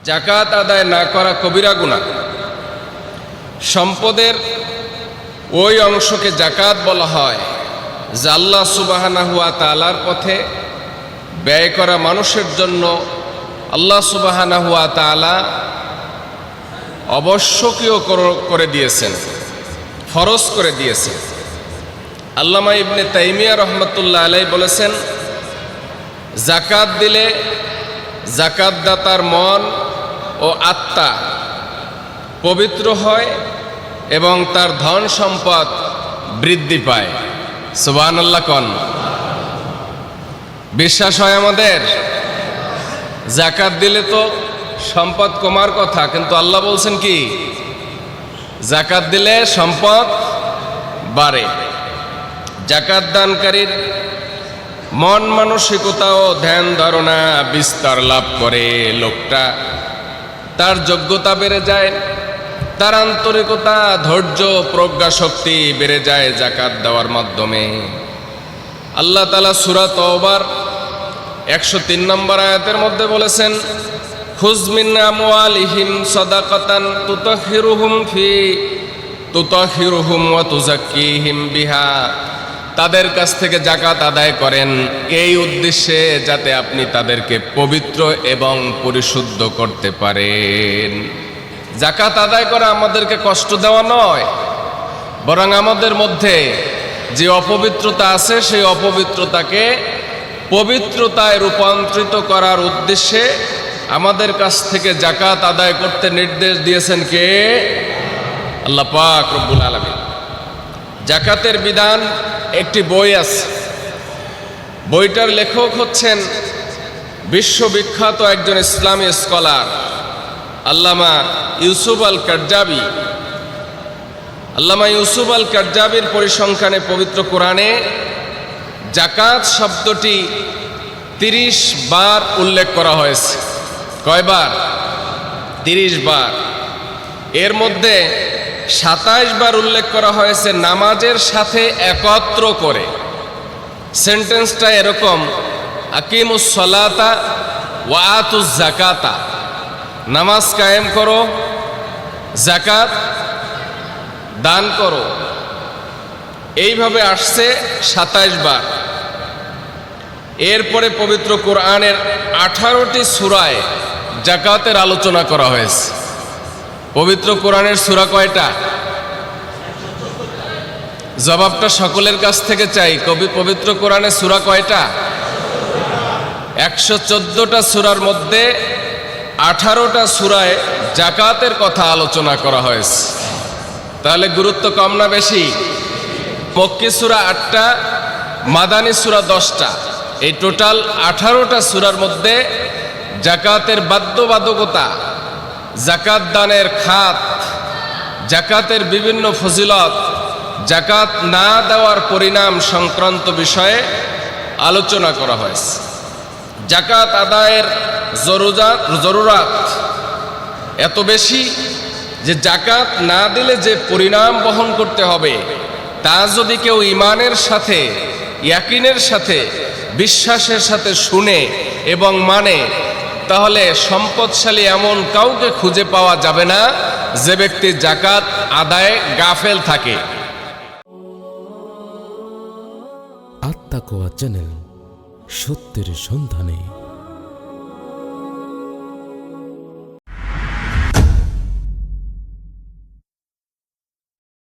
যাকাত আদায় না করা কবিরা গুনাহ। সম্পদের ওই অংশকে যাকাত বলা হয় যা আল্লাহ সুবহানাহু ওয়া তাআলার পথে ব্যয় করা মানুষের জন্য আল্লাহ সুবহানাহু ওয়া তাআলা আবশ্যকীয় করে দিয়েছেন, ফরজ করে দিয়েছেন। আল্লামা ইবনে তাইমিয়া রহমতুল্লাহ আলাইহি বলেছেন, যাকাত দিলে যাকাতদাতার মন ও আত্মা পবিত্র হয় এবং তার ধন সম্পদ বৃদ্ধি পায়। সুবহানাল্লাহ কোন? বিশ্বাস হয় আমাদের? যাকাত দিলে তো সম্পদ কমার কথা, কিন্তু আল্লাহ বলছেন কি? যাকাত দিলে সম্পদ বাড়ে। যাকাত দানকারীর মন মানসিকতা ও ধ্যান ধারণা বিস্তার লাভ করে। লোকটা তার যোগ্যতা বেড়ে যায়, তার আন্তরিকতা, ধৈর্য, প্রজ্ঞা শক্তি বেড়ে যায় যাকাত দেওয়ার মাধ্যমে। আল্লাহ তাআলা সূরা তাওবার 103 নম্বর আয়াতের মধ্যে বলেছেন, খুয মিন আমওয়ালিহিম সাদাকাতান তুতাহহিরুহুম ওয়া তুযাক্কিহিম বিহা। তাদের কাছ থেকে যাকাত আদায় করেন এই উদ্দেশ্যে যাতে আপনি তাদেরকে পবিত্র এবং পরিশুদ্ধ করতে পারেন। যাকাত আদায় করা আমাদেরকে কষ্ট দেওয়া নয়, বরং আমাদের মধ্যে যে অপবিত্রতা আছে সেই অপবিত্রতাকে পবিত্রতায় রূপান্তরিত করার উদ্দেশ্যে আমাদের কাছ থেকে যাকাত আদায় করতে নির্দেশ দিয়েছেন কে? আল্লাহ পাক রব্বুল আলামিন। যাকাতের বিধান একটি বই আছে, বইটার লেখক হচ্ছেন বিশ্ববিখ্যাত একজন ইসলামী স্কলার আল্লামা ইউসুফ আল কারজাবী। আল্লামা ইউসুফ আল কারজাবীর পরিসংখ্যানে পবিত্র কোরআনে যাকাত শব্দটি 30 বার উল্লেখ করা হয়েছে। কয়বার? 30 বার। এর মধ্যে 27 বার উল্লেখ করা হয়েছে নামাজের সাথে একত্র করে। সেন্টেন্সটা এরকম, আকিমুস সালাতা ওয়া আতুজ যাকাতা। নামাজ কায়েম করো, যাকাত দান করো। এইভাবে আসছে 27 বার। এরপরে পবিত্র কোরআনের 18টি সূরায় যাকাতের আলোচনা করা হয়েছে। পবিত্র কোরআনের সূরা কয়টা? জবাবটা সকলের কাছ থেকে চাই। পবিত্র কোরআনের সূরা কয়টা? 114টা সূরার মধ্যে 18টা সূরায় যাকাতের কথা আলোচনা করা হয়েছে। তাহলে গুরুত্ব কম না বেশি? মক্কি সূরা 8টা, মাদানী সূরা 10টা, এই টোটাল 18টা সূরার মধ্যে যাকাতের বাধ্যবাধকতা, যাকাত দানের খাত, যাকাতের বিভিন্ন ফজিলত, যাকাত না দেওয়ার পরিণাম সংক্রান্ত বিষয়ে আলোচনা করা হয়েছে। যাকাত আদায়ের জরুরাত এত বেশি যে যাকাত না দিলে যে পরিণাম বহন করতে হবে তা যদি কেউ ঈমানের সাথে, ইয়াকিনের সাথে, বিশ্বাসের সাথে শুনে এবং মানে, তাহলে সম্পদশালী এমন কাউকে খুঁজে পাওয়া যাবে না যে ব্যক্তি যাকাত আদায়ে গাফেল থাকে। আত্মাকোয়া চ্যানেল, সত্যের সন্ধানে।